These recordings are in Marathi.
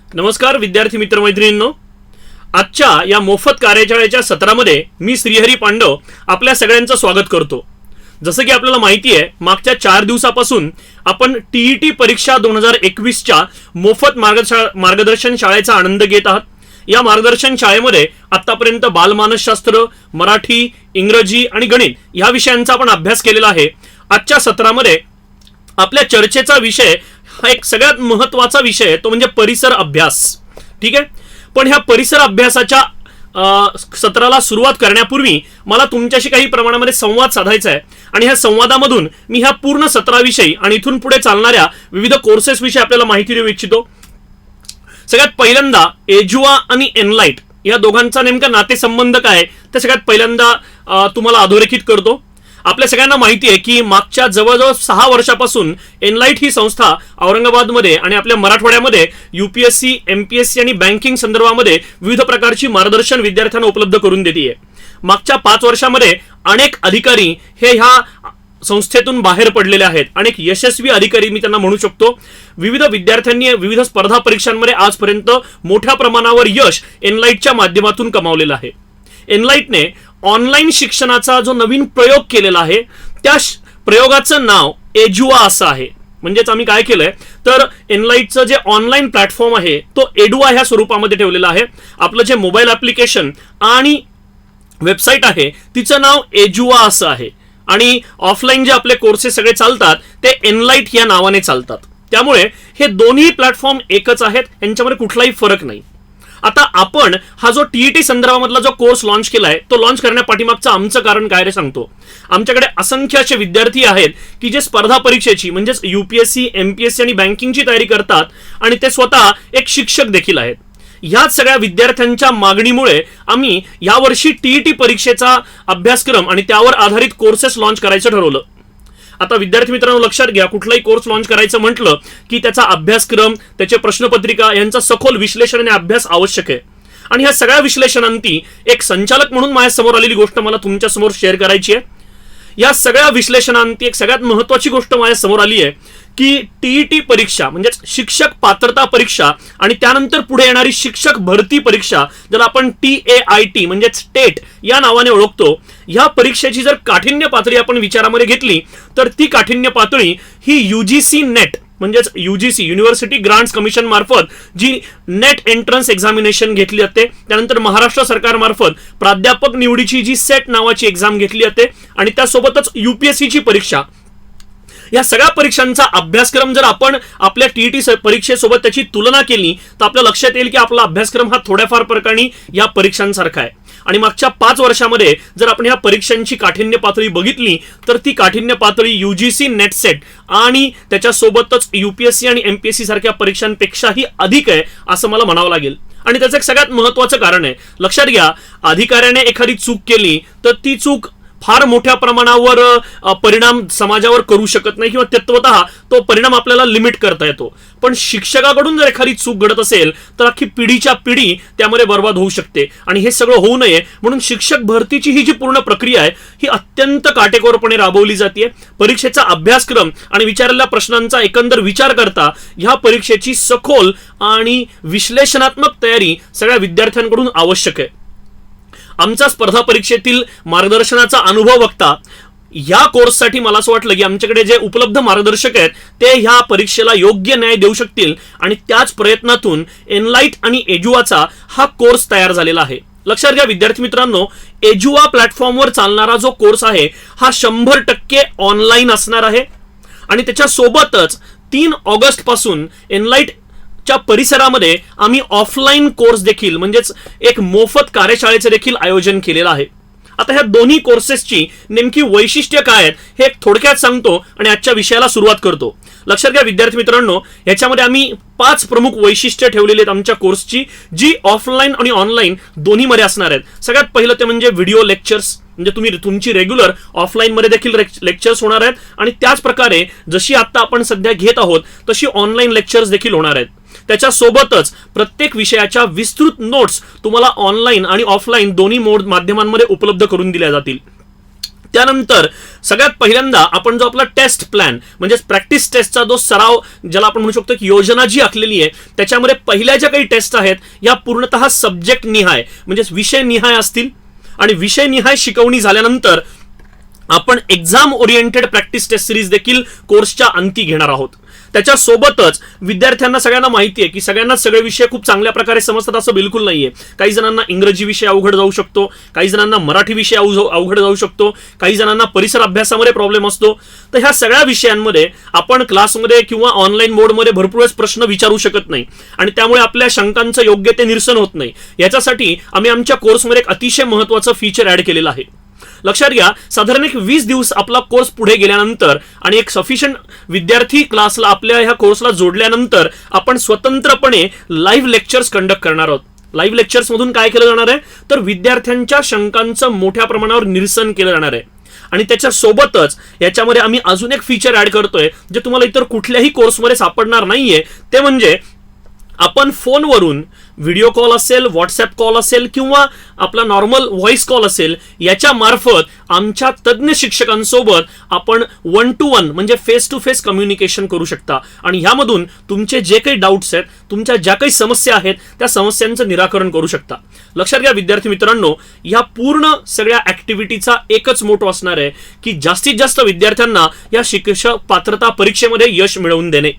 नमस्कार विद्यार्थी मित्र मैत्रिणींनो, आजच्या या मोफत कार्यशाळेच्या सत्रामध्ये मी श्रीहरी पांडव आपल्या सगळ्यांचं स्वागत करतो। जसं की आपल्याला माहिती आहे, मागच्या 4 दिवसापासून आपण टीईटी परीक्षा 2021 च्या मोफत मार्गदर्शन शाळेचा आनंद घेत आहात। या मार्गदर्शन शाळेमध्ये आतापर्यंत बालमानसशास्त्र, मराठी, इंग्रजी आणि गणित या विषयांचा आपण अभ्यास केलेला आहे। आजच्या सत्रामध्ये आपल्या चर्चेचा विषय हा एक सगळ्यात महत्त्वाचा विषय आहे, तो म्हणजे परिसर अभ्यास। ठीक आहे, पण ह्या परिसर अभ्यासाच्या सत्राला सुरुवात करण्यापूर्वी मला तुमच्याशी काही प्रमाणामध्ये संवाद साधायचा आहे आणि ह्या संवादामधून मी ह्या पूर्ण सत्राविषयी आणि इथून पुढे चालणाऱ्या विविध कोर्सेस विषयी आपल्याला माहिती देऊ इच्छितो। सगळ्यात पहिल्यांदा एजुआ आणि एनलाइट या दोघांचा नेमका नातेसंबंध काय ते सगळ्यात पहिल्यांदा तुम्हाला अधोरेखित करतो। आपल्या सगळ्यांना माहिती आहे की मागच्या जवळजवळ 6 वर्षापासून एनलाइट ही संस्था औरंगाबादमध्ये आणि आपल्या मराठवाड्यामध्ये यूपीएससी, एमपीएससी आणि बँकिंग संदर्भामध्ये विविध प्रकारची मार्गदर्शन विद्यार्थ्यांना उपलब्ध करून देते। मागच्या 5 वर्षामध्ये अनेक अधिकारी हे ह्या संस्थेतून बाहेर पडलेले आहेत, अनेक यशस्वी अधिकारी मी त्यांना म्हणू शकतो। विविध विद्यार्थ्यांनी विविध स्पर्धा परीक्षांमध्ये आजपर्यंत मोठ्या प्रमाणावर यश एनलाइटच्या माध्यमातून कमावलेलं आहे। एनलाइटने ऑनलाईन शिक्षणाचा जो नवीन प्रयोग केलेला आहे त्या प्रयोगाचं नाव एजुआ असं आहे। म्हणजेच आम्ही काय केलंय तर एनलाइटचं जे ऑनलाईन प्लॅटफॉर्म आहे तो एडुआ ह्या स्वरूपामध्ये ठेवलेला आहे। आपलं जे मोबाईल ऍप्लिकेशन आणि वेबसाईट आहे तिचं नाव एजुआ असं आहे आणि ऑफलाईन जे आपले कोर्सेस सगळे चालतात ते एनलाइट या नावाने चालतात। त्यामुळे हे दोन्ही प्लॅटफॉर्म एकच आहेत, यांच्यामध्ये कुठलाही फरक नाही। आता आपण हा जो टीईटी संदर्भामधला जो कोर्स लॉन्च केलाय तो लॉन्च करण्यापाठीमागचं आमचं कारण काय रे सांगतो। आमच्याकडे असंख्य असे विद्यार्थी आहेत की जे स्पर्धा परीक्षेची म्हणजेच यूपीएससी, एमपीएससी आणि बँकिंगची तयारी करतात आणि ते स्वतः एक शिक्षक देखील आहेत। ह्याच सगळ्या विद्यार्थ्यांच्या मागणीमुळे आम्ही यावर्षी टीईटी परीक्षेचा अभ्यासक्रम आणि त्यावर आधारित कोर्सेस लॉन्च करायचं ठरवलं। आता विद्यार्थी मित्रांनो लक्षात घ्या, कुठलाही कोर्स लॉन्च करायचं म्हटलं की त्याचा अभ्यासक्रम, त्याचे प्रश्नपत्रिका यांचा सखोल विश्लेषण आणि अभ्यास आवश्यक आहे। आणि ह्या सगळ्या विश्लेषणांती एक संचालक म्हणून माझ्या समोर आलेली गोष्ट मला तुमच्या समोर शेअर करायची आहे। या सगळ्या विश्लेषणांती एक सगळ्यात महत्त्वाची गोष्ट माझ्या समोर आली आहे की टीईटी परीक्षा म्हणजे शिक्षक पात्रता परीक्षा आणि त्यानंतर पुढे येणारी शिक्षक भरती परीक्षा, ज्याला आपण TAIT म्हणजे टेट या नावाने ओळखतो, या परीक्षेची जर काठिण्य पातळी आपण विचारामध्ये घेतली तर ती काठिण्य पातळी ही यूजीसी नेट म्हणजेच यूजीसी युनिव्हर्सिटी ग्रांट्स कमिशन मार्फत जी नेट एंट्रन्स एक्झामिनेशन घेतली जाते, त्यानंतर महाराष्ट्र सरकार मार्फत प्राध्यापक निवडीची जी सेट नावाची एक्झाम घेतली जाते आणि त्यासोबतच यूपीएससीची परीक्षा, या सगळ्या परीक्षांचा अभ्यासक्रम जर आपण आपल्या टीईटी परीक्षेसोबत त्याची तुलना केली तर आपल्या लक्षात येईल की आपला अभ्यासक्रम हा थोड्याफार प्रकारे या परीक्षांसारखा आहे। आणि मागच्या 5 वर्षामध्ये जर आपण ह्या परीक्षांची काठिण्य पातळी बघितली तर ती काठिण्य पातळी यूजीसी नेट सेट आणि त्याच्यासोबतच यूपीएससी आणि एमपीएससी सारख्या परीक्षांपेक्षाही अधिक आहे असं मला म्हणावं लागेल। आणि त्याचं एक सगळ्यात महत्त्वाचं कारण आहे, लक्षात घ्या, अधिकाऱ्याने एखादी चूक केली तर ती चूक फार मोठ्या प्रमाणावर परिणाम समाजावर करू शकत नाही किंवा तत्वतः तो परिणाम आपल्याला लिमिट करता येतो, पण शिक्षकाकडून जर एखादी चूक घडत असेल तर अख्खी पिढीच्या पिढी त्यामध्ये बर्बाद होऊ शकते। आणि हे सगळं होऊ नये म्हणून शिक्षक भरतीची ही जी पूर्ण प्रक्रिया आहे ही अत्यंत काटेकोरपणे राबवली जाते। परीक्षेचा अभ्यासक्रम आणि विचारलेल्या प्रश्नांचा एकंदर विचार करता ह्या परीक्षेची सखोल आणि विश्लेषणात्मक तयारी सगळ्या विद्यार्थ्यांकडून आवश्यक आहे। आमचा स्पर्धा परीक्षेतील मार्गदर्शनाचा अनुभव बघता या कोर्ससाठी मला असं वाटलं की आमच्याकडे जे उपलब्ध मार्गदर्शक आहेत ते ह्या परीक्षेला योग्य न्याय देऊ शकतील आणि त्याच प्रयत्नातून एनलाइट आणि एजुआचा हा कोर्स तयार झालेला आहे। लक्षात घ्या विद्यार्थी मित्रांनो, एजुआ प्लॅटफॉर्मवर चालणारा जो कोर्स आहे हा 100% ऑनलाईन असणार आहे आणि त्याच्या सोबतच 3 ऑगस्ट पासून एनलाइट च्या परिसरामध्ये आम्ही ऑफलाईन कोर्स देखील म्हणजेच एक मोफत कार्यशाळेचे देखील आयोजन केलेलं आहे। आता ह्या दोन्ही कोर्सेसची नेमकी वैशिष्ट्य काय आहेत हे थोडक्यात सांगतो आणि आजच्या विषयाला सुरुवात करतो। लक्षात घ्या विद्यार्थी मित्रांनो, याच्यामध्ये आम्ही 5 प्रमुख वैशिष्ट्ये ठेवलेली आहेत आमच्या कोर्सची, जी ऑफलाईन आणि ऑनलाईन दोन्हीमध्ये असणार आहेत। सगळ्यात पहिलं ते म्हणजे व्हिडिओ लेक्चर्स, म्हणजे तुमची रेग्युलर ऑफलाईन मध्ये देखील लेक्चर्स होणार आहेत आणि त्याच प्रकारे जशी आता आपण सध्या घेत आहोत तशी ऑनलाईन लेक्चर्स देखील होणार आहेत। त्याच्यासोबतच प्रत्येक विषयाच्या विस्तृत नोट्स तुम्हाला ऑनलाईन आणि ऑफलाईन दोन्ही माध्यमांमध्ये उपलब्ध करून दिल्या जातील। त्यानंतर सगळ्यात पहिल्यांदा आपण जो आपला टेस्ट प्लॅन म्हणजे प्रॅक्टिस टेस्टचा जो सराव, ज्याला आपण म्हणू शकतो की योजना जी आखलेली आहे, त्याच्यामध्ये पहिल्या ज्या काही टेस्ट आहेत या पूर्णतः सब्जेक्ट निहाय म्हणजे विषय निहाय असतील. आणि विषय निहाय शिकवणी झाल्यानंतर आपण exam oriented practice test series देखील कोर्सच्या अंती घेणार आहोत. त्याच्यासोबतच विद्यार्थ्यांना सगळ्यांना माहिती आहे की सगळ्यांनाच सगळे विषय खूप चांगल्या प्रकारे समजतात असं बिलकुल नाहीये. काही जणांना इंग्रजी विषय अवघड जाऊ शकतो, काही जणांना मराठी विषय अवघड जाऊ शकतो, काही जणांना परिसर अभ्यासामध्ये प्रॉब्लेम असतो. तर ह्या सगळ्या विषयांमध्ये आपण क्लासमध्ये किंवा ऑनलाईन मोडमध्ये भरपूर प्रश्न विचारू शकत नाही आणि त्यामुळे आपल्या शंकांचं योग्य ते निरसन होत नाही. याच्यासाठी आम्ही आमच्या कोर्समध्ये एक अतिशय महत्त्वाचं फीचर ऍड केलेलं आहे. लक्षात घ्या, साधारण एक 20 दिवस आपला कोर्स पुढे गेल्यानंतर आणि एक सफिशियंट विद्यार्थी क्लासला आपल्या ह्या कोर्सला जोडल्यानंतर आपण स्वतंत्रपणे लाईव्ह लेक्चर्स कंडक्ट करणार आहोत. लाईव्ह लेक्चर्स मधून काय केलं जाणार आहे तर विद्यार्थ्यांच्या शंकांचं मोठ्या प्रमाणावर निरसन केलं जाणार आहे. आणि त्याच्या सोबतच याच्यामध्ये आम्ही अजून एक फीचर ऍड करतोय जे तुम्हाला इतर कुठल्याही कोर्समध्ये सापडणार नाहीये. ते म्हणजे आपण फोनवरून व्हिडिओ कॉल असेल, व्हॉट्सअप कॉल असेल किंवा आपला नॉर्मल व्हॉइस कॉल असेल, याच्या मार्फत आमच्या तज्ज्ञ शिक्षकांसोबत आपण 1 to 1 म्हणजे फेस टू फेस कम्युनिकेशन करू शकता. आणि ह्यामधून तुमचे जे काही डाऊट्स आहेत, तुमच्या ज्या काही समस्या आहेत, त्या समस्यांचं निराकरण करू शकता. लक्षात घ्या विद्यार्थी मित्रांनो, या पूर्ण सगळ्या ऍक्टिव्हिटीचा एकच मोटो असणार आहे की जास्तीत जास्त विद्यार्थ्यांना या शिक्षक पात्रता परीक्षेमध्ये यश मिळवून देणे.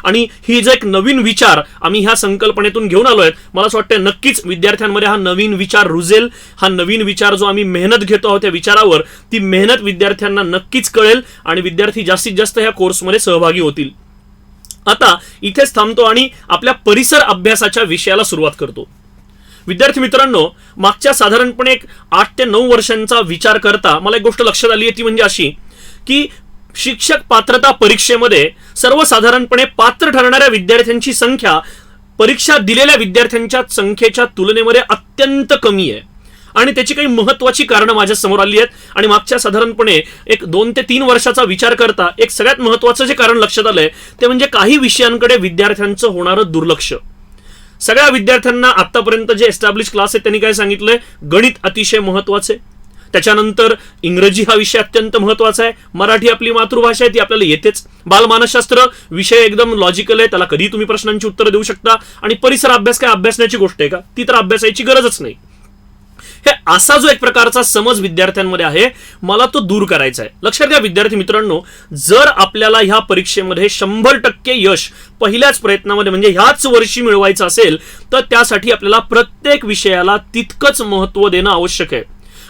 आणि ही जो एक नवीन विचार आम्ही ह्या संकल्पनेतून घेऊन आलोय, मला असं वाटतं नक्कीच विद्यार्थ्यांमध्ये हा नवीन विचार रुजेल. हा नवीन विचार जो आम्ही मेहनत घेतो आहोत त्या विचारावर, ती मेहनत विद्यार्थ्यांना नक्कीच कळेल आणि विद्यार्थी जास्तीत जास्त ह्या कोर्समध्ये सहभागी होतील. आता इथेच थांबतो आणि आपल्या परिसर अभ्यासाच्या विषयाला सुरुवात करतो. विद्यार्थी मित्रांनो, मागच्या साधारणपणे एक 8 ते 9 वर्षांचा विचार करता मला एक गोष्ट लक्षात आली आहे, ती म्हणजे अशी की शिक्षक पात्रता परीक्षेमध्ये सर्वसाधारणपणे पात्र ठरणाऱ्या विद्यार्थ्यांची संख्या परीक्षा दिलेल्या विद्यार्थ्यांच्या संख्येच्या तुलनेमध्ये अत्यंत कमी आहे. आणि त्याची काही महत्वाची कारणं माझ्या समोर आली आहेत. आणि मागच्या साधारणपणे एक 2 ते 3 वर्षाचा विचार करता एक सगळ्यात महत्वाचं जे कारण लक्षात आलंय ते म्हणजे काही विषयांकडे विद्यार्थ्यांचं होणारं दुर्लक्ष. सगळ्या विद्यार्थ्यांना आतापर्यंत जे एस्टॅब्लिश क्लास आहेत त्यांनी काय सांगितलंय, गणित अतिशय महत्वाचे, त्याच्यानंतर इंग्रजी हा विषय अत्यंत महत्वाचा आहे, मराठी आपली मातृभाषा आहे ती आपल्याला येतेच, बालमानसशास्त्र विषय एकदम लॉजिकल आहे, त्याला कधी तुम्ही प्रश्नांची उत्तरं देऊ शकता, आणि परिसर अभ्यास काय अभ्यासण्याची गोष्ट आहे का, ती तर अभ्यासाची गरजच नाही. हे असा जो एक प्रकारचा समज विद्यार्थ्यांमध्ये आहे, मला तो दूर करायचा आहे. लक्षात घ्या विद्यार्थी मित्रांनो, जर आपल्याला ह्या परीक्षेमध्ये 100% यश पहिल्याच प्रयत्नामध्ये म्हणजे ह्याच वर्षी मिळवायचं असेल तर त्यासाठी आपल्याला प्रत्येक विषयाला तितकंच महत्त्व देणं आवश्यक आहे.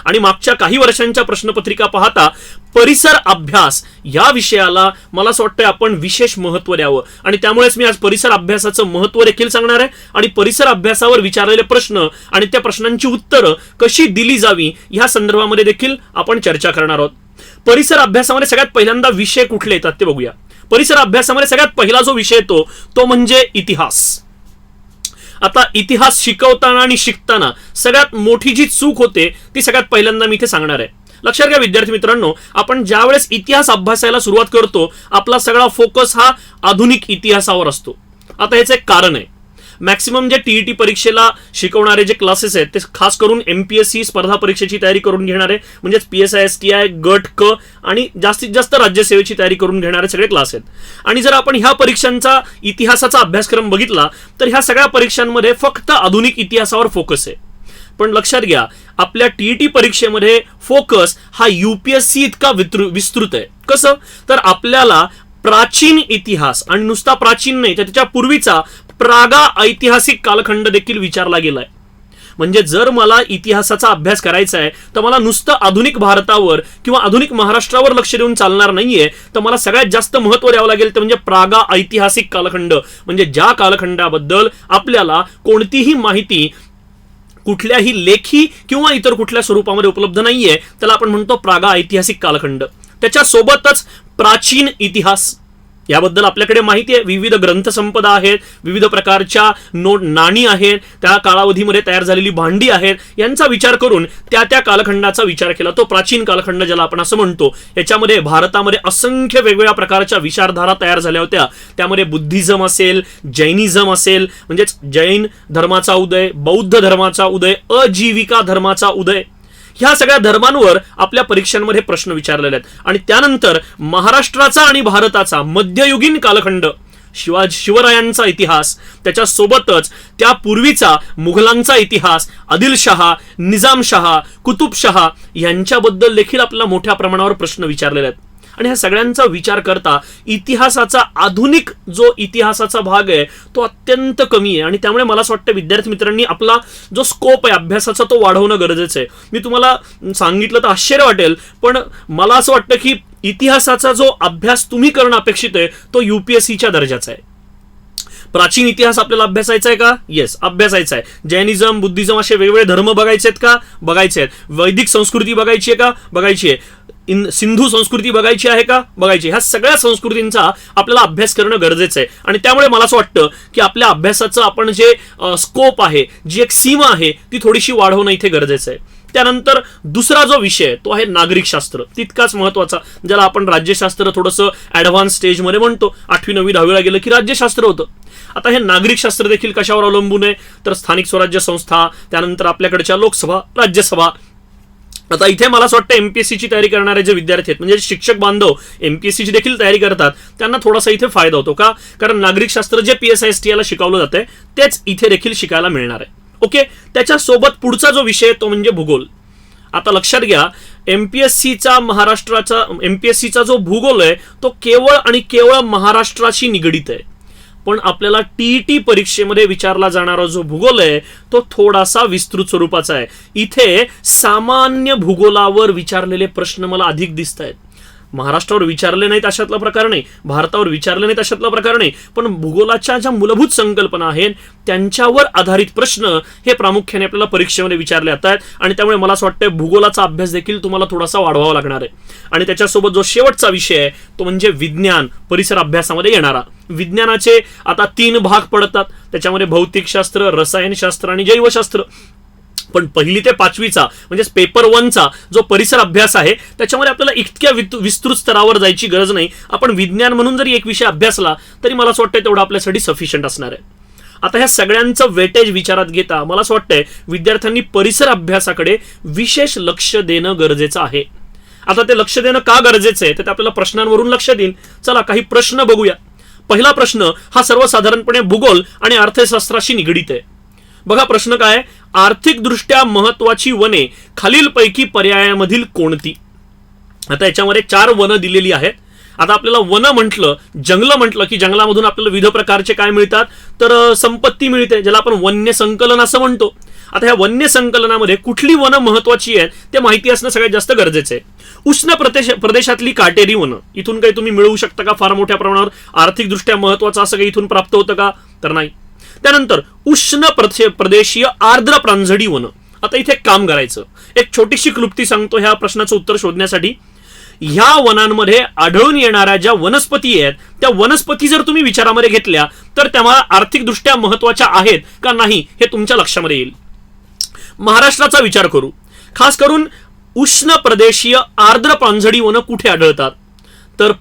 आणि मागच्या काही वर्षांच्या प्रश्नपत्रिका पाहता परिसर अभ्यास या विषयाला मला असं वाटतं आपण विशेष महत्त्व द्यावं. आणि त्यामुळेच मी आज परिसर अभ्यासाचं महत्त्व देखील सांगणार आहे आणि परिसर अभ्यासावर विचारलेले प्रश्न आणि त्या प्रश्नांची उत्तरं कशी दिली जावी या संदर्भामध्ये देखील आपण चर्चा करणार आहोत. परिसर अभ्यासामध्ये सगळ्यात पहिल्यांदा विषय कुठले येतात ते बघूया. परिसर अभ्यासामध्ये सगळ्यात पहिला जो विषय येतो तो म्हणजे इतिहास. आता इतिहास शिकवताना आणि शिकताना सगळ्यात मोठी जी चूक होते ती सगळ्यात पहिल्यांदा मी इथे सांगणार आहे. लक्षात घ्या विद्यार्थी मित्रांनो, आपण ज्यावेळेस इतिहास अभ्यासायला सुरुवात करतो आपला सगळा फोकस हा आधुनिक इतिहासावर असतो. आता याचं एक कारण आहे, मॅक्सिमम जे टीईटी परीक्षेला शिकवणारे जे क्लासेस आहेत ते खास करून एमपीएससी स्पर्धा परीक्षेची तयारी करून घेणारे म्हणजेच PSI STI गट क आणि जास्तीत जास्त राज्यसेवेची तयारी करून घेणारे सगळे क्लास आहेत. आणि जर आपण ह्या परीक्षांचा इतिहासाचा अभ्यासक्रम बघितला तर ह्या सगळ्या परीक्षांमध्ये फक्त आधुनिक इतिहासावर फोकस आहे. पण लक्षात घ्या आपल्या टीईटी परीक्षेमध्ये फोकस हा UPSC इतका विस्तृत आहे. कसं तर आपल्याला प्राचीन इतिहास आणि नुसता प्राचीन नाही तर त्याच्या पूर्वीचा प्रागा ऐतिहासिक कालखंड देखील विचारला गेलाय. म्हणजे जर मला इतिहासाचा अभ्यास करायचा आहे तर मला नुसतं आधुनिक भारतावर किंवा आधुनिक महाराष्ट्रावर लक्ष देऊन चालणार नाहीये, तर मला सगळ्यात जास्त महत्त्व द्यावं लागेल ते म्हणजे प्रागा ऐतिहासिक कालखंड. म्हणजे ज्या कालखंडाबद्दल आपल्याला कोणतीही माहिती कुठल्याही लेखी किंवा इतर कुठल्या स्वरूपामध्ये उपलब्ध नाहीये त्याला आपण म्हणतो प्रागा ऐतिहासिक कालखंड. त्याच्यासोबतच प्राचीन इतिहास याबद्दल आपल्याकडे माहिती आहे, विविध ग्रंथसंपदा आहेत, विविध प्रकारच्या नाणी आहेत, त्या कालावधीमध्ये तयार झालेली भांडी आहेत, यांचा विचार करून त्या कालखंडाचा विचार केला. तो प्राचीन कालखंड ज्याला आपण असं म्हणतो. याच्यामध्ये भारतामध्ये असंख्य वेगवेगळ्या प्रकारच्या विचारधारा तयार झाल्या होत्या. त्यामध्ये बुद्धिझम असेल, जैनिझम असेल म्हणजेच जैन धर्माचा उदय, बौद्ध धर्माचा उदय, अजीविका धर्माचा उदय, ह्या सगळ्या धर्मांवर आपल्या परीक्षांमध्ये प्रश्न विचारलेले आहेत. आणि त्यानंतर महाराष्ट्राचा आणि भारताचा मध्ययुगीन कालखंड, शिवरायांचा इतिहास, त्याच्यासोबतच त्यापूर्वीचा मुघलांचा इतिहास, आदिलशहा, निजामशहा, कुतुबशहा यांच्याबद्दल देखील आपल्याला मोठ्या प्रमाणावर प्रश्न विचारलेले आहेत. आणि ह्या सगळ्यांचा विचार करता इतिहासाचा आधुनिक जो इतिहासाचा भाग आहे तो अत्यंत कमी आहे. आणि त्यामुळे मला असं वाटतं विद्यार्थी मित्रांनी आपला जो स्कोप आहे अभ्यासाचा तो वाढवणं गरजेचं आहे. मी तुम्हाला सांगितलं तर आश्चर्य वाटेल, पण मला असं वाटतं की इतिहासाचा जो अभ्यास तुम्ही करणं अपेक्षित आहे तो UPSCच्या दर्जाचा आहे. प्राचीन इतिहास आपल्याला अभ्यासायचा आहे का? येस, अभ्यासायचा आहे. जैनिझम, बुद्धिझम असे वेगवेगळे धर्म बघायचे आहेत का? बघायचे आहेत. वैदिक संस्कृती बघायची आहे का? बघायची आहे. सिंधू संस्कृती बघायची आहे का? बघायची. ह्या सगळ्या संस्कृतींचा आपल्याला अभ्यास करणं गरजेचं आहे. आणि त्यामुळे मला असं वाटतं की आपल्या अभ्यासाचं आपण जे स्कोप आहे, जी एक सीमा आहे ती थोडीशी वाढवणं इथे गरजेचं आहे. त्यानंतर दुसरा जो विषय तो आहे नागरिक शास्त्र, तितकाच महत्वाचा, ज्याला आपण राज्यशास्त्र थोडंसं ऍडव्हान्स स्टेजमध्ये म्हणतो. 8वी 9वी 10वीला गेलं की राज्यशास्त्र होतं. आता हे नागरिक शास्त्र देखील कशावर अवलंबून आहे? तर स्थानिक स्वराज्य संस्था, त्यानंतर आपल्याकडच्या लोकसभा, राज्यसभा. आता इथे मला असं वाटतं MPSCची तयारी करणारे जे विद्यार्थी आहेत, म्हणजे शिक्षक बांधव MPSCची देखील तयारी करतात, त्यांना थोडासा इथे फायदा होतो का? कारण नागरिक शास्त्र जे PSISTला शिकवलं जातंय तेच इथे देखील शिकायला मिळणार आहे. ओके, त्याच्यासोबत पुढचा जो विषय तो म्हणजे भूगोल. आता लक्षात घ्या, MPSCचा जो भूगोल आहे तो केवळ आणि केवळ महाराष्ट्राशी निगडीत आहे. पण आपल्याला TET परीक्षेमध्ये विचारला जाणारा जो भूगोल आहे तो थोडासा विस्तृत स्वरूपाचा आहे. इथे सामान्य भूगोलावर विचारलेले प्रश्न मला अधिक दिसत आहेत. महाराष्ट्रावर विचारले नाहीत अशातला प्रकार नाही, भारतावर विचारले नाहीत अशातला प्रकार नाही, पण भूगोलाच्या ज्या मूलभूत संकल्पना आहेत त्यांच्यावर आधारित प्रश्न हे प्रामुख्याने आपल्याला परीक्षेमध्ये विचारले जातात. आणि त्यामुळे मला असं वाटतं भूगोलाचा अभ्यास देखील तुम्हाला थोडासा वाढवावा लागणार आहे. आणि त्याच्यासोबत जो शेवटचा विषय आहे तो म्हणजे विज्ञान, परिसर अभ्यासामध्ये येणारा. विज्ञानाचे आता 3 भाग पडतात, त्याच्यामध्ये भौतिकशास्त्र, रसायनशास्त्र आणि जैवशास्त्र. पण 1ली ते 5वीचा म्हणजे पेपर 1चा जो परिसर अभ्यास आहे त्याच्यामध्ये आपल्याला इतक्या विस्तृत स्तरावर जायची गरज नाही. आपण विज्ञान म्हणून जरी एक विषय अभ्यासला तरी मला असं वाटतं तेवढं आपल्यासाठी सफिशियंट असणार आहे. आता ह्या सगळ्यांचं वेटेज विचारात घेता मला असं वाटतंय विद्यार्थ्यांनी परिसर अभ्यासाकडे विशेष लक्ष देणं गरजेचं आहे. आता ते लक्ष देणं का गरजेचं आहे तर आपल्याला प्रश्नांवरून लक्ष देईल. चला काही प्रश्न बघूया. पहिला प्रश्न हा सर्वसाधारणपणे भूगोल आणि अर्थशास्त्राशी निगडीत आहे. बघा प्रश्न काय, आर्थिकदृष्ट्या महत्वाची वने खालीलपैकी पर्यायामधील कोणती? आता याच्यामध्ये 4 वनं दिलेली आहेत. आता आपल्याला वन म्हटलं, जंगल म्हटलं की जंगलामधून आपल्याला विविध प्रकारचे काय मिळतात तर संपत्ती मिळते, ज्याला आपण वन्य संकलन असं म्हणतो. आता ह्या वन्य संकलनामध्ये कुठली वनं महत्वाची आहेत ते माहिती असणं सगळ्यात जास्त गरजेचं आहे. उष्ण प्रदेशातली काटेरी वनं, इथून काही तुम्ही मिळवू शकता का फार मोठ्या प्रमाणावर? आर्थिकदृष्ट्या महत्वाचं असं काही इथून प्राप्त होतं का? तर नाही. त्यानंतर उष्ण प्रदेशीय आर्द्र प्रांजडी वन. आता इथे काम करायचं, एक छोटीशी क्लुप्ती सांगतो ह्या प्रश्नाचं उत्तर शोधण्यासाठी. ह्या वनांमध्ये आढळून येणाऱ्या ज्या वनस्पती आहेत त्या वनस्पती जर तुम्ही विचारामध्ये घेतल्या तर त्या आर्थिकदृष्ट्या महत्वाच्या आहेत का नाही हे तुमच्या लक्षामध्ये येईल. महाराष्ट्राचा विचार करू, खास करून उष्ण प्रदेशीय आर्द्र प्रांजडी वन कुठे आढळतात तर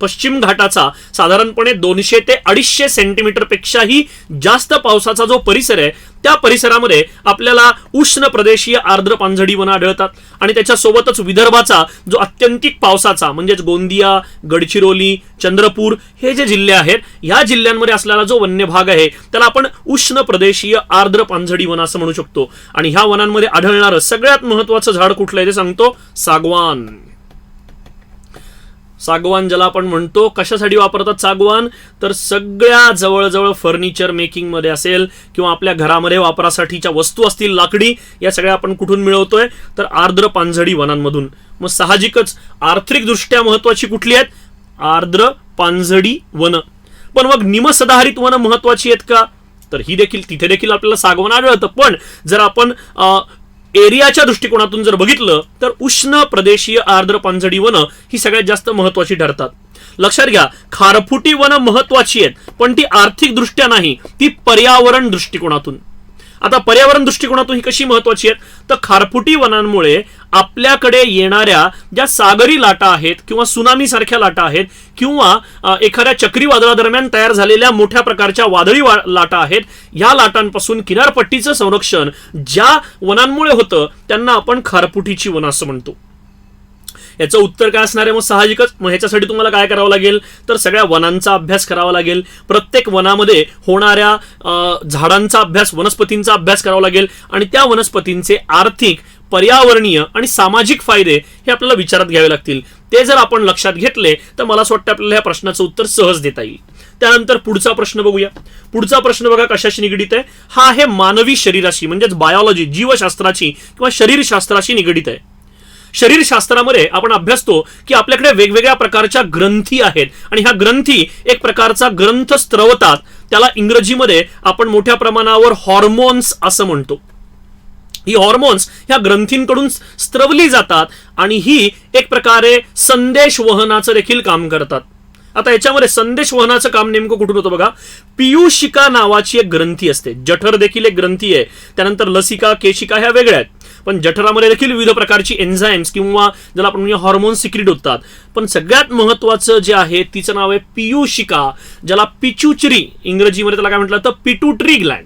पश्चिम घाटाचा साधारणपणे 200 ते 250 सेंटीमीटर पेक्षाही जास्त पावसाचा जो परिसर आहे त्या परिसरामध्ये आपल्याला उष्ण प्रदेशीय आर्द्र प्रांजडी वन आढळतात. आणि त्याच्यासोबतच विदर्भाचा जो अत्यंतिक पावसाचा म्हणजेच गोंदिया, गडचिरोली, चंद्रपूर हे जे जिल्हे आहेत ह्या जिल्ह्यांमध्ये असलेला जो वन्य भाग आहे त्याला आपण उष्ण प्रदेशीय आर्द्र प्रांजडी वन असं म्हणू शकतो. आणि ह्या वनांमध्ये आढळणारं सगळ्यात महत्वाचं झाड कुठलं आहे ते सांगतो, सागवान. सागवान ज्याला आपण म्हणतो, कशासाठी वापरतात सागवान तर सगळ्या जवळजवळ फर्निचर मेकिंग मध्ये असेल किंवा आपल्या घरामध्ये वापरासाठीच्या वस्तू असतील लाकडी, या सगळ्या आपण कुठून मिळवतोय तर आर्द्र प्रांजडी वनांमधून. मग साहजिकच आर्थिकदृष्ट्या महत्वाची कुठली आहेत? आर्द्र प्रांजडी वन. पण मग निमसदाहरित वन महत्वाची आहेत का तर तिथे देखील आपल्याला सागवान आढळतं. पण जर आपण एरियाच्या दृष्टिकोनातून जर बघितलं तर उष्ण प्रदेशीय आर्द्र प्रांजडी वन ही सगळ्यात जास्त महत्वाची ठरतात. लक्षात घ्या, खारफुटी वन महत्वाची आहेत पण ती आर्थिक दृष्ट्या नाही, ती पर्यावरण दृष्टिकोनातून. आता पर्यावरण दृष्टिकोनातून ही कशी महत्वाची आहेत, तर खारफुटी वनांमुळे आपल्याकडे येणाऱ्या ज्या सागरी लाटा आहेत किंवा सुनामी सारख्या लाटा आहेत किंवा एखाद्या चक्रीवादळादरम्यान तयार झालेल्या मोठ्या प्रकारच्या वादळी लाटा आहेत, या लाटांपासून किनारपट्टीचं संरक्षण ज्या वनांमुळे होतं त्यांना आपण खारफुटीची वन असं म्हणतो. याचं उत्तर काय असणार आहे, मग साहजिकच मग ह्याच्यासाठी तुम्हाला काय करावं लागेल, तर सगळ्या वनांचा अभ्यास करावा लागेल. प्रत्येक वनामध्ये होणाऱ्या झाडांचा अभ्यास, वनस्पतींचा अभ्यास करावा लागेल आणि त्या वनस्पतींचे आर्थिक, पर्यावरणीय आणि सामाजिक फायदे हे आपल्याला विचारात घ्यावे लागतील. ते जर आपण लक्षात घेतले तर मला असं वाटतं आपल्याला ह्या प्रश्नाचं उत्तर सहज देता येईल. त्यानंतर पुढचा प्रश्न बघूया. पुढचा प्रश्न बघा कशाशी निगडित आहे. हा आहे मानवी शरीराशी म्हणजेच बायोलॉजी, जीवशास्त्राची किंवा शरीरशास्त्राशी निगडित आहे. शरीरशास्त्रामध्ये आपण अभ्यासतो की आपल्याकडे वेगवेगळ्या प्रकारच्या ग्रंथी आहेत आणि ह्या ग्रंथी एक प्रकारचा ग्रंथ स्त्रवतात. त्याला इंग्रजीमध्ये आपण मोठ्या प्रमाणावर हॉर्मोन्स असं म्हणतो. ही हॉर्मोन्स ह्या ग्रंथींकडून स्त्रवली जातात आणि ही एक प्रकारे संदेश वहनाचं देखील काम करतात. आता याच्यामध्ये संदेश वहनाचं काम नेमकं कुठून होतं बघा. पीयूषिका नावाची एक ग्रंथी असते. जठर देखील एक ग्रंथी आहे. त्यानंतर लसिका, केशिका ह्या वेगळ्या आहेत, पण जठरामध्ये देखील विविध प्रकारची एन्झाईम्स किंवा ज्याला आपण म्हणजे हॉर्मोन्स सिक्रीट होतात. पण सगळ्यात महत्वाचं जे आहे तिचं नाव आहे पीयूषिका, ज्याला पिच्युटरी इंग्रजीमध्ये त्याला काय म्हटलं तर पिट्युटरी ग्लँड.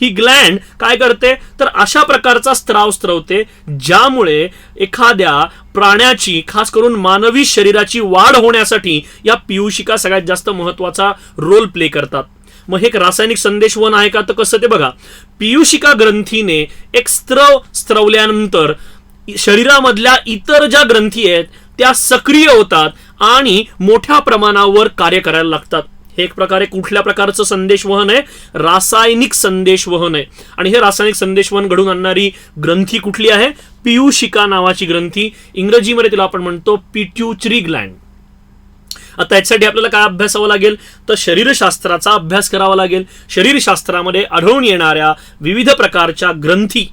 ही ग्लँड काय करते तर अशा प्रकारचा स्त्राव स्त्रवते ज्यामुळे एखाद्या प्राण्याची, खास करून मानवी शरीराची वाढ होण्यासाठी या पीयूषिका सगळ्यात जास्त महत्वाचा रोल प्ले करतात. मग हे एक रासायनिक संदेशवन आहे का, तर कसं ते बघा. पीयूषिका ग्रंथीने एक स्त्रव स्त्रवल्यानंतर शरीरामधल्या इतर ज्या ग्रंथी आहेत त्या सक्रिय होतात आणि मोठ्या प्रमाणावर कार्य करायला लागतात. हे एक प्रकारे कुठल्या प्रकारचं संदेशवहन आहे, रासायनिक संदेशवहन आहे. आणि हे रासायनिक संदेशवहन घडून आणणारी ग्रंथी कुठली आहे, पीयूषिका नावाची ग्रंथी. इंग्रजीमध्ये तिला आपण म्हणतो पिट्युटरी ग्लँड. आता याच्यासाठी आपल्याला काय अभ्यासावं लागेल तर शरीरशास्त्राचा अभ्यास करावा लागेल. शरीरशास्त्रामध्ये आढळून येणाऱ्या विविध प्रकारच्या ग्रंथी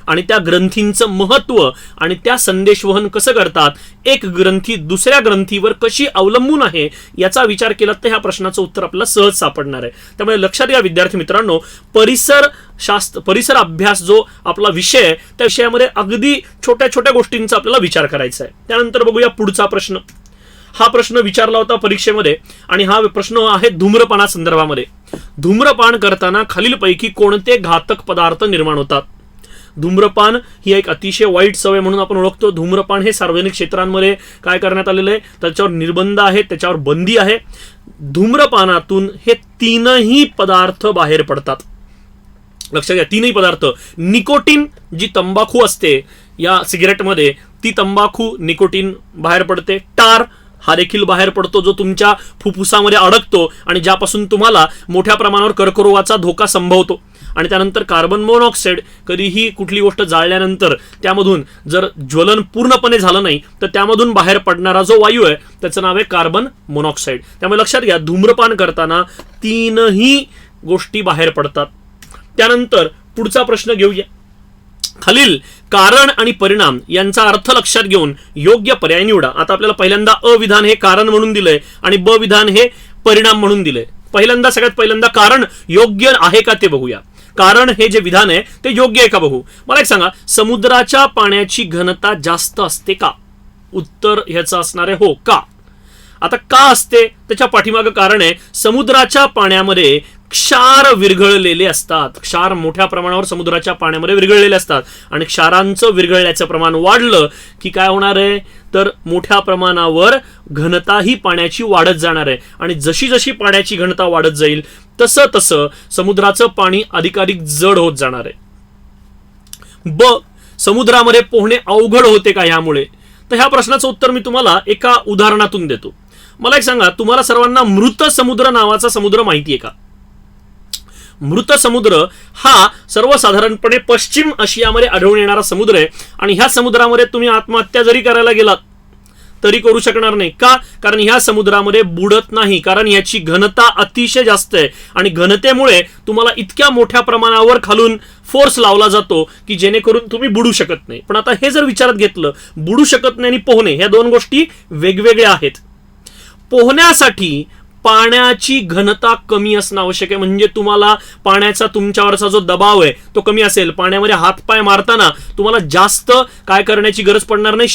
आणि त्या ग्रंथींचं महत्व आणि त्या संदेशवहन कसं करतात, एक ग्रंथी दुसऱ्या ग्रंथीवर कशी अवलंबून आहे याचा विचार केला तर ह्या प्रश्नाचं उत्तर आपल्याला सहज सापडणार आहे. त्यामुळे लक्षात घ्या विद्यार्थी मित्रांनो, परिसर अभ्यास जो आपला विषय आहे त्या विषयामध्ये अगदी छोट्या छोट्या गोष्टींचा आपल्याला विचार करायचा आहे. त्यानंतर बघूया पुढचा प्रश्न. हा प्रश्न विचारला होता परीक्षेमध्ये आणि हा प्रश्न आहे धूम्रपाना संदर्भामध्ये. धूम्रपान करताना खालीलपैकी कोणते घातक पदार्थ निर्माण होतात. धूम्रपान ही एक अतिशय वाईट सवय म्हणून आपण ओळखतो. धूम्रपान हे सार्वजनिक क्षेत्रांमध्ये काय करण्यात आलेलं आहे, त्याच्यावर निर्बंध आहे, त्याच्यावर बंदी आहे. धूम्रपानातून हे तीनही पदार्थ बाहेर पडतात. लक्षात घ्या, तीनही पदार्थ. निकोटीन जी तंबाखू असते या सिगरेटमध्ये, ती तंबाखू निकोटीन बाहेर पडते. टार हा देखील बाहेर पडतो जो तुमच्या फुफ्फुसामध्ये अडकतो आणि ज्यापासून तुम्हाला मोठ्या प्रमाणावर कर्करोगाचा धोका संभवतो. आणि त्यानंतर कार्बन मोनॉक्साईड, कधीही कुठली गोष्ट जाळल्यानंतर त्यामधून जर ज्वलन पूर्णपणे झालं नाही तर त्यामधून बाहेर पडणारा जो वायू आहे त्याचं नाव आहे कार्बन मोनॉक्साईड. त्यामुळे लक्षात घ्या धूम्रपान करताना तीनही गोष्टी बाहेर पडतात. त्यानंतर पुढचा प्रश्न घेऊया. खालील कारण आणि परिणाम यांचा अर्थ लक्षात घेऊन योग्य पर्याय निवडा. आता आपल्याला पहिल्यांदा अ विधान हे कारण म्हणून दिलंय आणि ब विधान हे परिणाम म्हणून दिलंय. सगळ्यात पहिल्यांदा कारण योग्य आहे का ते बघूया. कारण हे जे विधान आहे ते योग्य आहे का बघू. मला एक सांगा, समुद्राच्या पाण्याची घनता जास्त असते का. उत्तर ह्याचं असणार आहे हो. का. आता का असते त्याच्या पाठीमागं कारण आहे, समुद्राच्या पाण्यामध्ये क्षार विरघळलेले असतात. क्षार मोठ्या प्रमाणावर समुद्राच्या पाण्यामध्ये विरघळलेले असतात आणि क्षारांचं विरघळण्याचं प्रमाण वाढलं की काय होणार आहे तर मोठ्या प्रमाणावर घनता ही पाण्याची वाढत जाणार आहे. आणि जशी जशी पाण्याची घनता वाढत जाईल तसं तसं समुद्राचं पाणी अधिकाधिक जड होत जाणार आहे. ब, समुद्रामध्ये पोहणे अवघड होते का ह्यामुळे. तर ह्या प्रश्नाचं उत्तर मी तुम्हाला एका उदाहरणातून देतो. मला एक सांगा, तुम्हाला सर्वांना मृत समुद्र नावाचा समुद्र माहिती आहे का. मृत समुद्र हा सर्वसाधारणपणे पश्चिम आशियामध्ये आढळून येणारा समुद्र आहे आणि ह्या समुद्रामध्ये तुम्ही आत्महत्या जरी करायला गेलात तरी करू शकणार नाही. का. कारण ह्या समुद्रामध्ये बुडत नाही, कारण याची घनता अतिशय जास्त आहे आणि घनतेमुळे तुम्हाला इतक्या मोठ्या प्रमाणावर खालून फोर्स लावला जातो की जेणेकरून तुम्ही बुडू शकत नाही. पण आता हे जर विचारात घेतलं, बुडू शकत नाही आणि पोहणे ह्या दोन गोष्टी वेगवेगळ्या आहेत. पोहण्यासाठी पाण्याची घनता कमी असणं आवश्यक आहे. म्हणजे तुम्हाला पाण्याचा तुमच्यावरचा जो दबाव आहे तो कमी असेल, पाण्यामध्ये हातपाय मारताना तुम्हाला जास्त काय करण्याची गरज पडणार नाही,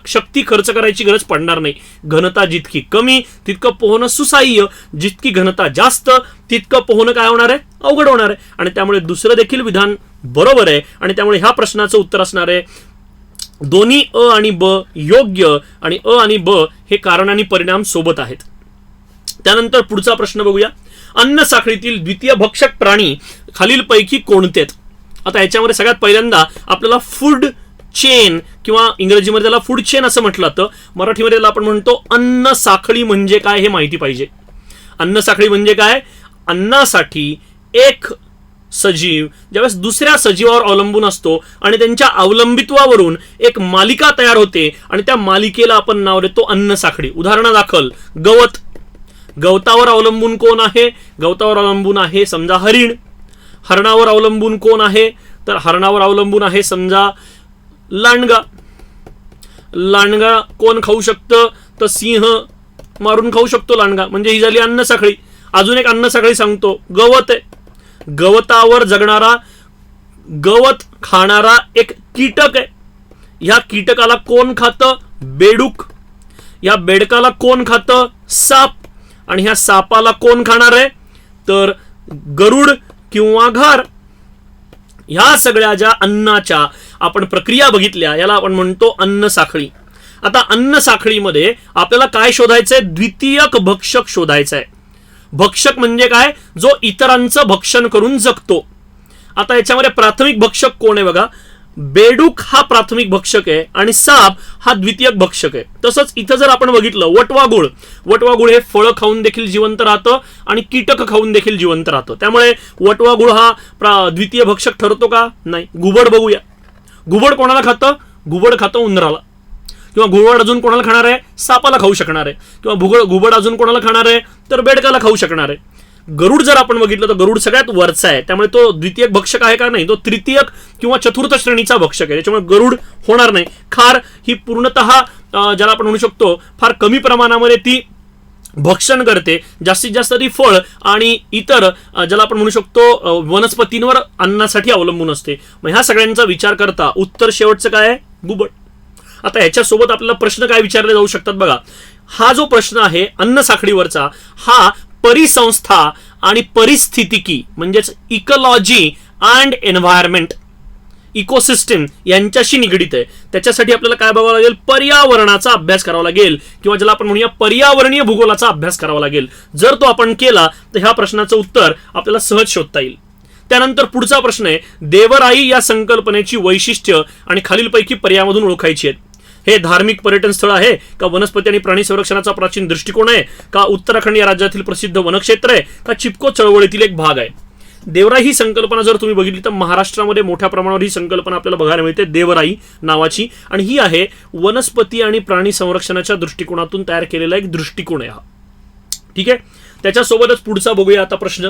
शक्ती खर्च करायची गरज पडणार नाही. घनता जितकी कमी तितकं पोहणं सुसह्य, जितकी घनता जास्त तितकं पोहणं काय होणार आहे, अवघड होणार आहे. आणि त्यामुळे दुसरं देखील विधान बरोबर आहे. आणि त्यामुळे ह्या प्रश्नाचं उत्तर असणार आहे दोन्ही अ आणि ब योग्य, आणि अ आणि ब हे कारण आणि परिणाम सोबत आहेत. त्यानंतर पुढचा प्रश्न बघूया. अन्न साखळीतील द्वितीय भक्षक प्राणी खालीलपैकी कोणते? आता याच्यामध्ये सगळ्यात पहिल्यांदा आपल्याला फूड चेन किंवा इंग्रजीमध्ये त्याला फूड चेन असं म्हटलं जातं, मराठीमध्ये त्याला आपण म्हणतो अन्न साखळी म्हणजे काय हे माहिती पाहिजे. अन्न साखळी म्हणजे काय? अन्नासाठी एक सजीव ज्यावेळेस दुसऱ्या सजीवावर अवलंबून असतो आणि त्यांच्या अवलंबित्वावरून एक मालिका तयार होते आणि त्या मालिकेला आपण नाव देतो अन्न साखळी. उदाहरणादाखल गवत. गवतावर अवलंबून कोण आहे? गवतावर अवलंबून आहे समजा हरिण. हरणावर अवलंबून कोण आहे? तर हरणावर अवलंबून आहे समजा लांडगा. लांडगा कोण खाऊ शकतं? तर सिंह मारून खाऊ शकतो लांडगा. म्हणजे ही झाली अन्न साखळी. अजून एक अन्न साखळी सांगतो, गवत आहे. गवतावर जगणारा, गवत खाणारा एक कीटक आहे. ह्या कीटकाला कोण खातं? बेडूक. या बेडकाला कोण खातं? साप. आणि ह्या सापाला कोण खाणार आहे? तर गरुड किंवा घार. ह्या सगळ्या ज्या अन्नाच्या आपण प्रक्रिया बघितल्या याला आपण म्हणतो अन्न साखळी. आता अन्न साखळीमध्ये आपल्याला काय शोधायचंय? द्वितीयक भक्षक शोधायचा आहे. भक्षक म्हणजे काय? जो इतरांचं भक्षण करून जगतो. आता याच्यामध्ये प्राथमिक भक्षक कोण आहे बघा. बेडूक हा प्राथमिक भक्षक आहे आणि साप हा द्वितीयक भक्षक आहे. तसंच इथं जर आपण बघितलं वटवाघूळ, वटवाघूळ हे फळं खाऊन देखील जिवंत राहतं आणि कीटक खाऊन देखील जिवंत राहतं. त्यामुळे वटवाघूळ हा द्वितीय भक्षक ठरतो का? नाही. घुबड बघूया. घुबड कोणाला खातं? घुबड खातं उंदराला. किंवा घुबड अजून कोणाला खाणार आहे? सापाला खाऊ शकणार आहे. किंवा घुबड अजून कोणाला खाणार आहे? तर बेडकाला खाऊ शकणार आहे. गरुड जर आपण बघितलं तर गरुड सगळ्यात वरचा आहे, त्यामुळे तो द्वितीयक भक्षक आहे का? नाही, तो तृतीयक किंवा चतुर्थ श्रेणीचा भक्षक आहे. त्याच्यामुळे गरुड होणार नाही. खार ही पूर्णतः ज्याला आपण म्हणू शकतो फार कमी प्रमाणामध्ये ती भक्षण करते. जास्तीत जास्त ती फळ आणि इतर ज्याला आपण म्हणू शकतो वनस्पतींवर अन्नासाठी अवलंबून असते. मग ह्या सगळ्यांचा विचार करता उत्तर शेवटचं काय आहे? घुबड. आता ह्याच्यासोबत आपल्याला प्रश्न काय विचारले जाऊ शकतात बघा. हा जो प्रश्न आहे अन्न साखळीवरचा, हा परिसंस्था आणि परिस्थितिकी म्हणजेच इकॉलॉजी अँड एन्व्हायरमेंट, इकोसिस्टम यांच्याशी निगडीत आहे. त्याच्यासाठी आपल्याला काय बघावं लागेल? पर्यावरणाचा अभ्यास करावा लागेल किंवा ज्याला आपण म्हणूया पर्यावरणीय भूगोलाचा अभ्यास करावा लागेल. जर तो आपण केला तर ह्या प्रश्नाचं उत्तर आपल्याला सहज शोधता येईल. त्यानंतर पुढचा प्रश्न आहे, देवराई या संकल्पनेची वैशिष्ट्य आणि खालीलपैकी पर्यायामधून ओळखायची आहेत. हे धार्मिक पर्यटन स्थळ आहे का? वनस्पती आणि प्राणी संरक्षणाचा प्राचीन दृष्टिकोन आहे का? उत्तराखंड या राज्यातील प्रसिद्ध वनक्षेत्र आहे का? चिपको चळवळीतील एक भाग आहे? देवराई ही संकल्पना जर तुम्ही बघितली तर महाराष्ट्रामध्ये मोठ्या प्रमाणावर ही संकल्पना आपल्याला बघायला मिळते, देवराई नावाची. आणि ही आहे वनस्पती आणि प्राणी संरक्षणाच्या दृष्टिकोनातून तयार केलेला एक दृष्टिकोन आहे हा. ठीक आहे. त्याच्यासोबतच पुढचा बघूया आता प्रश्न.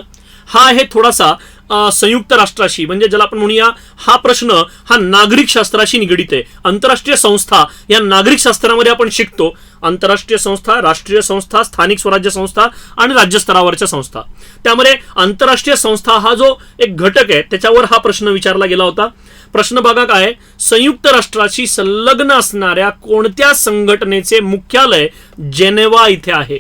हा आहे थोडासा संयुक्त राष्ट्राशी, म्हणजे ज्याला आपण म्हणूया हा प्रश्न हा नागरिक शास्त्राशी निगडीत आहे. आंतरराष्ट्रीय संस्था या नागरिक शास्त्रामध्ये आपण शिकतो. आंतरराष्ट्रीय संस्था, राष्ट्रीय संस्था, स्थानिक स्वराज्य संस्था आणि राज्यस्तरावरच्या संस्था. त्यामध्ये आंतरराष्ट्रीय संस्था हा जो एक घटक आहे त्याच्यावर हा प्रश्न विचारला गेला होता. प्रश्न बघा काय, संयुक्त राष्ट्राशी संलग्न असणाऱ्या कोणत्या संघटनेचे मुख्यालय जेनेवा इथे आहे?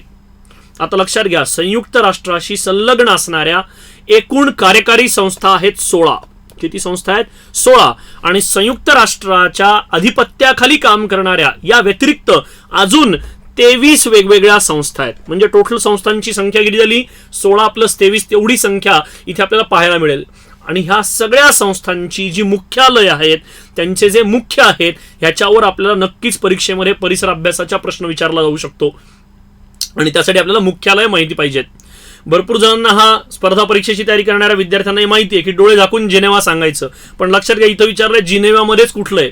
आता लक्षात घ्या, संयुक्त राष्ट्राशी संलग्न असणाऱ्या एकूण कार्यकारी संस्था आहेत 16. किती संस्था आहेत? 16. आणि संयुक्त राष्ट्राच्या अधिपत्याखाली काम करणाऱ्या या व्यतिरिक्त अजून 23 वेगवेगळ्या संस्था आहेत. म्हणजे टोटल संस्थांची संख्या किती झाली? 16 + 23, तेवढी संख्या इथे आपल्याला पाहायला मिळेल. आणि ह्या सगळ्या संस्थांची जी मुख्यालय आहेत, त्यांचे जे मुख्य आहेत, ह्याच्यावर आपल्याला नक्कीच परीक्षेमध्ये परिसर अभ्यासाचा प्रश्न विचारला जाऊ शकतो. आणि त्यासाठी आपल्याला मुख्यालय माहिती पाहिजेत. भरपूर जणांना हा स्पर्धा परीक्षेची तयारी करणाऱ्या विद्यार्थ्यांना माहिती आहे की डोळे झाकून जिनेवा सांगायचं, पण लक्षात घ्या इथं विचारलंय जिनेवामध्येच कुठलं आहे.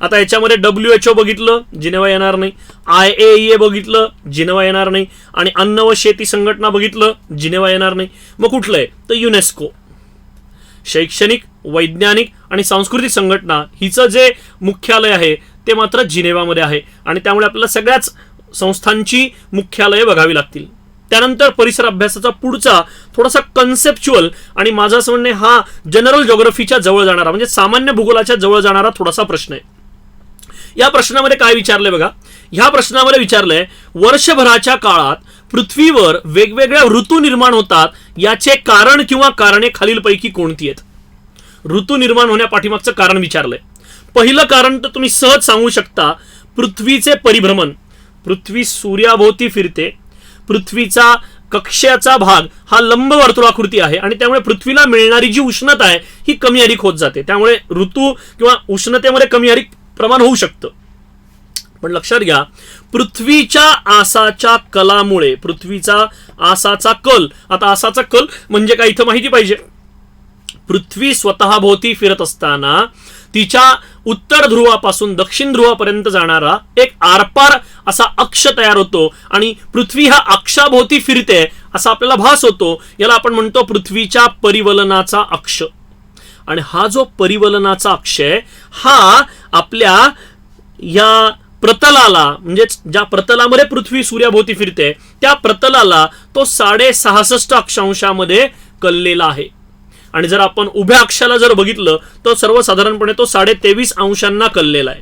आता याच्यामध्ये WHO बघितलं, जिनेवा येणार नाही. IAEA बघितलं, जिनेवा येणार नाही. आणि अन्न व शेती संघटना बघितलं, जिनेवा येणार नाही. मग कुठलं आहे? तर युनेस्को. शैक्षणिक, वैज्ञानिक आणि सांस्कृतिक संघटना हिचं जे मुख्यालय आहे ते मात्र जिनेवामध्ये आहे. आणि त्यामुळे आपल्याला सगळ्याच संस्थांची मुख्यालये बघावी लागतील. त्यानंतर परिसर अभ्यासाचा पुढचा थोडासा कन्सेप्च्युअल आणि माझं असं म्हणणं हा जनरल ज्योग्राफीच्या जवळ जाणारा म्हणजे सामान्य भूगोलाच्या जवळ जाणारा थोडासा प्रश्न आहे. या प्रश्नामध्ये काय विचारलंय बघा, ह्या प्रश्नामध्ये विचारलंय वर्षभराच्या काळात पृथ्वीवर वेगवेगळ्या ऋतू निर्माण होतात, याचे कारण किंवा कारणे खालीलपैकी कोणती आहेत. ऋतू निर्माण होण्यापाठीमागचं कारण विचारलंय. पहिलं कारण तर तुम्ही सहज सांगू शकता, पृथ्वीचे परिभ्रमण. पृथ्वी सूर्याभोवती फिरते, पृथ्वीचा कक्षाचा भाग हा लंब वर्तुळाकृती आहे आणि त्यामुळे पृथ्वीला मिळणारी जी उष्णता आहे ही कमी अधिक होत जाते. त्यामुळे ऋतू किंवा उष्णतेमध्ये कमी अधिक प्रमाण होऊ शकतं. पण लक्षात घ्या, पृथ्वीच्या आसाच्या कलामुळे, पृथ्वीचा आसाचा कल, आता आसाचा कल म्हणजे काय इथं माहिती पाहिजे. पृथ्वी स्वतः भोवती फिरत असताना तिच्या उत्तर ध्रुवापासून दक्षिण ध्रुवापर्यंत जाणारा एक आरपार असा अक्ष तयार होतो आणि पृथ्वी ह्या अक्षाभोवती फिरते असा आपल्याला भास होतो. याला आपण म्हणतो पृथ्वीच्या परिवलनाचा अक्ष. आणि हा जो परिवलनाचा अक्ष आहे हा आपल्या या प्रतलाला, म्हणजे ज्या प्रतलामध्ये पृथ्वी सूर्याभोवती फिरते त्या प्रतलाला तो 66.5 अक्षांशामध्ये कललेला आहे. आणि जर आपण उभ्या अक्षाला जर बघितलं तर सर्वसाधारणपणे तो 23.5 अंशांना कललेला आहे.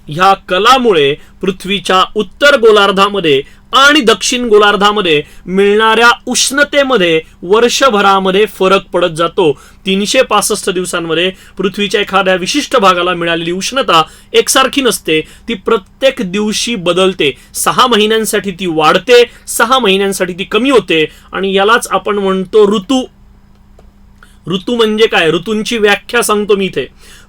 ह्या कलामुळे पृथ्वीच्या उत्तर गोलार्धामध्ये आणि दक्षिण गोलार्धामध्ये मिळणाऱ्या उष्णतेमध्ये वर्षभरामध्ये फरक पडत जातो. 365 दिवसांमध्ये पृथ्वीच्या एखाद्या विशिष्ट भागाला मिळालेली उष्णता एकसारखी नसते, ती प्रत्येक दिवशी बदलते. 6 महिन्यांसाठी ती वाढते, 6 महिन्यांसाठी ती कमी होते आणि यालाच आपण म्हणतो ऋतू. ऋतू म्हणजे काय, ऋतूंची व्याख्या सांगतो मी इथे.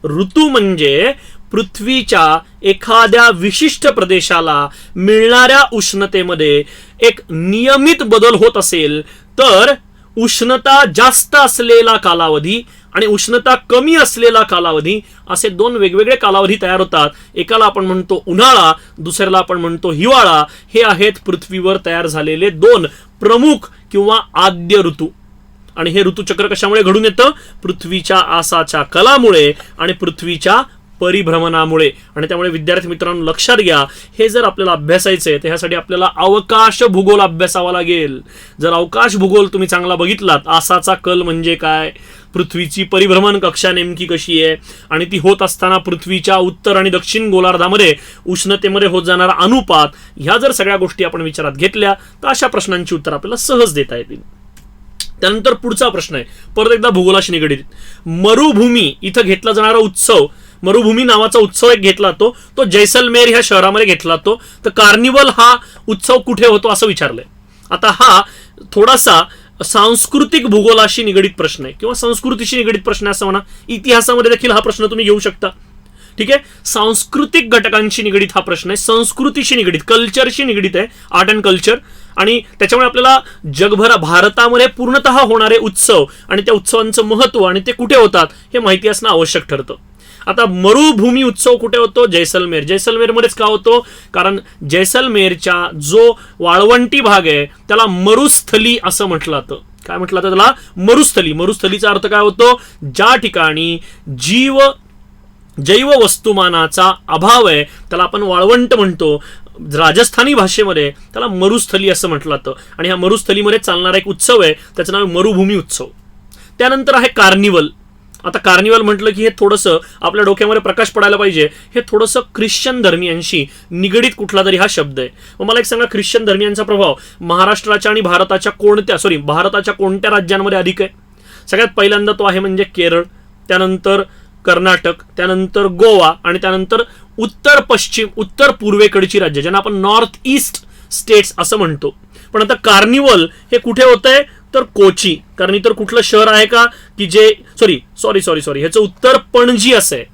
ऋतू म्हणजे पृथ्वीच्या एखाद्या विशिष्ट प्रदेशाला मिळणाऱ्या उष्णतेमध्ये एक नियमित बदल होत असेल तर उष्णता जास्त असलेला कालावधी आणि उष्णता कमी असलेला कालावधी असे 2 वेगवेगळे कालावधी तयार होतात. एकाला आपण म्हणतो उन्हाळा, दुसऱ्याला आपण म्हणतो हिवाळा. हे आहेत पृथ्वीवर तयार झालेले 2 प्रमुख किंवा आद्य ऋतू. आणि हे ऋतुचक्र कशामुळे घडून येतं, पृथ्वीच्या आसाच्या कलामुळे आणि पृथ्वीच्या परिभ्रमणामुळे. आणि त्यामुळे विद्यार्थी मित्रांनो लक्षात घ्या, हे जर आपल्याला अभ्यासायचं आहे तर ह्यासाठी आपल्याला अवकाश भूगोल अभ्यासावा लागेल. जर अवकाश भूगोल तुम्ही चांगला बघितलात, आसाचा कल म्हणजे काय, पृथ्वीची परिभ्रमण कक्षा नेमकी कशी आहे आणि ती होत असताना पृथ्वीच्या उत्तर आणि दक्षिण गोलार्धामध्ये उष्णतेमध्ये होत जाणारा अनुपात, ह्या जर सगळ्या गोष्टी आपण विचारात घेतल्या तर अशा प्रश्नांची उत्तर आपल्याला सहज देता येतील. त्यानंतर पुढचा प्रश्न आहे परत एकदा भूगोलाशी निगडीत. मरुभूमी इथं घेतला जाणारा उत्सव, मरुभूमी नावाचा उत्सव एक घेतला तो जैसलमेर ह्या शहरामध्ये घेतला जातो. तर कार्निवल हा उत्सव कुठे होतो असं विचारलंय. आता हा थोडासा सांस्कृतिक भूगोलाशी निगडीत प्रश्न आहे किंवा संस्कृतीशी निगडीत प्रश्न आहे असं म्हणा. इतिहासामध्ये देखील हा प्रश्न तुम्ही घेऊ शकता. ठीक आहे, सांस्कृतिक घटकांशी निगडीत हा प्रश्न आहे, संस्कृतीशी निगडीत, कल्चरशी निगडीत आहे, आर्ट अँड कल्चर. आणि त्याच्यामुळे आपल्याला जगभर भारतामध्ये पूर्णतः होणारे उत्सव आणि त्या उत्सवांचं महत्व आणि ते कुठे होतात हे माहिती असणं आवश्यक ठरतं. आता मरुभूमी उत्सव कुठे होतो, जैसलमेर. जैसलमेरमध्येच का होतो, कारण जैसलमेरच्या जो वाळवंटी भाग आहे त्याला मरुस्थली असं म्हटलं जातं. काय म्हटलं जातं त्याला, मरुस्थली. मरुस्थलीचा अर्थ काय होतो, ज्या ठिकाणी जैव वस्तुमानाचा अभाव आहे त्याला आपण वाळवंट म्हणतो. राजस्थानी भाषेमध्ये त्याला मरुस्थली असं म्हटलं जातं. आणि ह्या मरुस्थलीमध्ये चालणारा एक उत्सव आहे, त्याचं नाव मरुभूमी उत्सव. त्यानंतर आहे कार्निवल. आता कार्निवल म्हटलं की हे थोडंसं आपल्या डोक्यामध्ये प्रकाश पडायला पाहिजे, हे थोडंसं ख्रिश्चन धर्मियांशी निगडीत कुठला तरी हा शब्द आहे. मग मला एक सांगा, ख्रिश्चन धर्मियांचा प्रभाव महाराष्ट्राच्या आणि भारताच्या कोणत्या राज्यांमध्ये अधिक आहे. सगळ्यात पहिल्यांदा तो आहे म्हणजे केरळ, त्यानंतर कर्नाटक, त्यानंतर गोवा आणि त्यानंतर उत्तर पूर्वेकडची राज्य ज्यांना आपण नॉर्थ ईस्ट स्टेट्स असं म्हणतो. पण आता कार्निवल हे कुठे होतंय तर कोची. कारण इतर कुठलं शहर आहे का की जे सॉरी ह्याचं उत्तर पणजी असं आहे,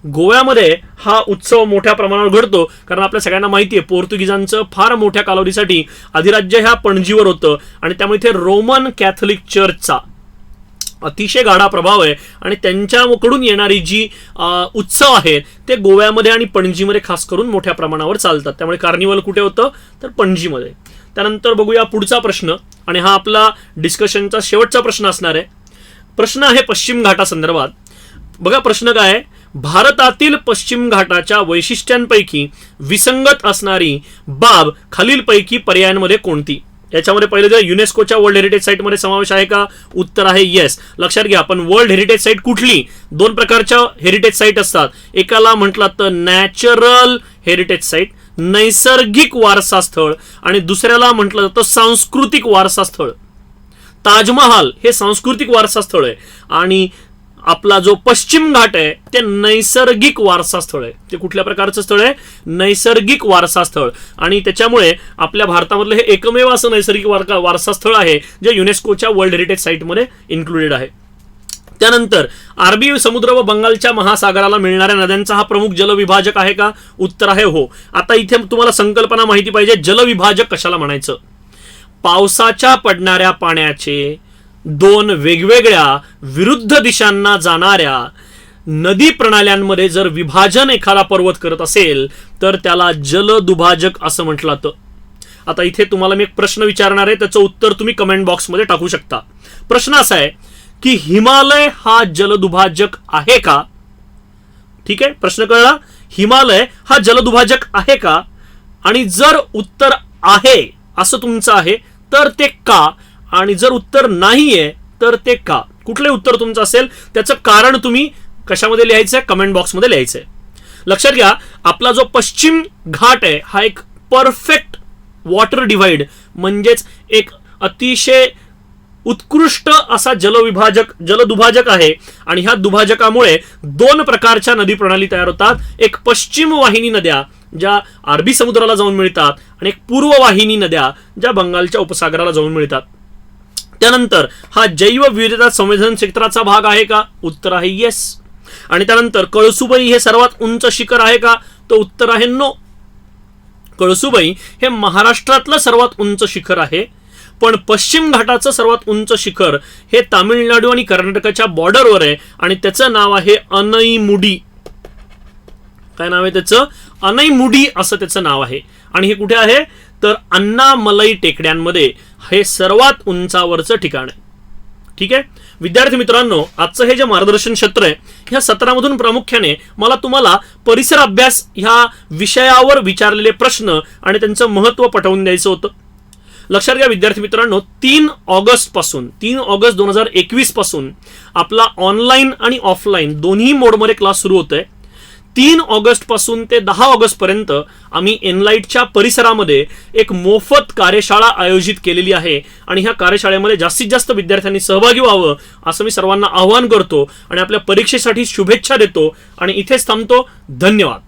गोव्यामध्ये हा उत्सव मोठ्या प्रमाणावर घडतो. कारण आपल्या सगळ्यांना माहिती आहे पोर्तुगीजांचं फार मोठ्या कालावधीसाठी अधिराज्य ह्या पणजीवर होतं आणि त्यामुळे इथे रोमन कॅथलिक चर्चचा अतिशय गाढा प्रभाव आहे आणि त्यांच्याकडून येणारी जी उत्सव आहेत ते गोव्यामध्ये आणि पणजीमध्ये खास करून मोठ्या प्रमाणावर चालतात. त्यामुळे कार्निवल कुठे होतं तर पणजीमध्ये. त्यानंतर बघूया पुढचा प्रश्न आणि हा आपला डिस्कशनचा शेवटचा प्रश्न असणार आहे. प्रश्न आहे पश्चिम घाटासंदर्भात. बघा प्रश्न काय आहे, भारतातील पश्चिम घाटाच्या वैशिष्ट्यांपैकी विसंगत असणारी बाब खालीलपैकी पर्यायांमध्ये कोणती? याच्यामध्ये पहिले जर युनेस्कोच्या वर्ल्ड हेरिटेज साईटमध्ये समावेश आहे का? उत्तर आहे येस. लक्षात घ्या, आपण वर्ल्ड हेरिटेज साईट कुठली, दोन प्रकारच्या हेरिटेज साईट असतात. एकाला म्हटलं तर नॅचरल हेरिटेज साईट, नैसर्गिक वारसा स्थळ, आणि दुसऱ्याला म्हटलं जातं सांस्कृतिक वारसा स्थळ. ताजमहाल हे सांस्कृतिक वारसा स्थळ आहे आणि आपला जो पश्चिम घाट आहे ते नैसर्गिक वारसा स्थळ आहे. ते कुठल्या प्रकारचं स्थळ आहे? नैसर्गिक वारसा स्थळ. आणि त्याच्यामुळे आपल्या भारतामधलं हे एकमेव असं नैसर्गिक वारसा स्थळ आहे जे युनेस्कोच्या वर्ल्ड हेरिटेज साईटमध्ये इन्क्लुडेड आहे. त्यानंतर अरबी समुद्र व बंगालच्या महासागराला मिळणाऱ्या नद्यांचा हा प्रमुख जलविभाजक आहे का? उत्तर आहे हो. आता इथे तुम्हाला संकल्पना माहिती पाहिजे, जलविभाजक कशाला म्हणायचं? पावसाच्या पडणाऱ्या पाण्याचे दोन वेगवेगळ्या विरुद्ध दिशांना जाणाऱ्या नदी प्रणाल्यांमध्ये जर विभाजन एखादा पर्वत करत असेल तर त्याला जलदुभाजक असं म्हटलं जातं. आता इथे तुम्हाला मी एक प्रश्न विचारणार आहे, त्याचं उत्तर तुम्ही कमेंट बॉक्समध्ये टाकू शकता. प्रश्न असा आहे की हिमालय हा जलदुभाजक आहे का? ठीक आहे, प्रश्न कळला? हिमालय हा जलदुभाजक आहे का? आणि जर उत्तर आहे असं तुमचं आहे तर ते का, आणि जर उत्तर नाहीये तर ते का? कुठले उत्तर तुमचं असेल त्याचं कारण तुम्ही कशामध्ये लिहायचंय? कमेंट बॉक्समध्ये लिहायचंय. लक्षात घ्या, आपला जो पश्चिम घाट आहे हा एक परफेक्ट वॉटर डिव्हाइड म्हणजेच एक अतिशय उत्कृष्ट असा जलदुभाजक आहे. आणि ह्या दुभाजकामुळे दोन प्रकारच्या नदी प्रणाली तयार होतात. एक पश्चिम वाहिनी नद्या ज्या अरबी समुद्राला जाऊन मिळतात आणि एक पूर्व वाहिनी नद्या ज्या बंगालच्या उपसागराला जाऊन मिळतात. त्यानंतर हा जैवविविधता संवर्धन क्षेत्राचा भाग आहे का? उत्तर आहे येस. आणि त्यानंतर कळसुबाई हे सर्वात उंच शिखर आहे का? तो उत्तर आहे नो. कळसुबाई हे महाराष्ट्रातलं सर्वात उंच शिखर आहे, पण पश्चिम घाटाचं सर्वात उंच शिखर हे तामिळनाडू आणि कर्नाटकाच्या बॉर्डरवर आहे आणि त्याचं नाव आहे अनईमुडी. काय नाव आहे त्याचं? अनईमुडी असं त्याचं नाव आहे. आणि हे कुठे आहे? तर अण्णामलई टेकड्यांमध्ये हे सर्वात उंचावरचं ठिकाण आहे. ठीक आहे विद्यार्थी मित्रांनो, आजचं हे जे मार्गदर्शन क्षेत्र आहे ह्या सत्रामधून प्रामुख्याने मला तुम्हाला परिसर अभ्यास ह्या विषयावर विचारलेले प्रश्न आणि त्यांचं महत्त्व पटवून द्यायचं होतं. लक्षात घ्या विद्यार्थी मित्रांनो, 3 ऑगस्ट 2021 पासून आपला ऑनलाईन आणि ऑफलाईन दोन्ही मोडमध्ये क्लास सुरू होतोय. 3 ऑगस्ट पासून ते 10 ऑगस्ट पर्यंत आम्ही एनलाइटच्या परिसरामध्ये एक मोफत कार्यशाळा आयोजित केलेली आहे आणि ह्या कार्यशाळेमध्ये जास्तीत जास्त विद्यार्थ्यांनी सहभागी व्हावं असं मी सर्वांना आवाहन करतो आणि आपल्या परीक्षेसाठी शुभेच्छा देतो आणि इथेच थांबतो. धन्यवाद.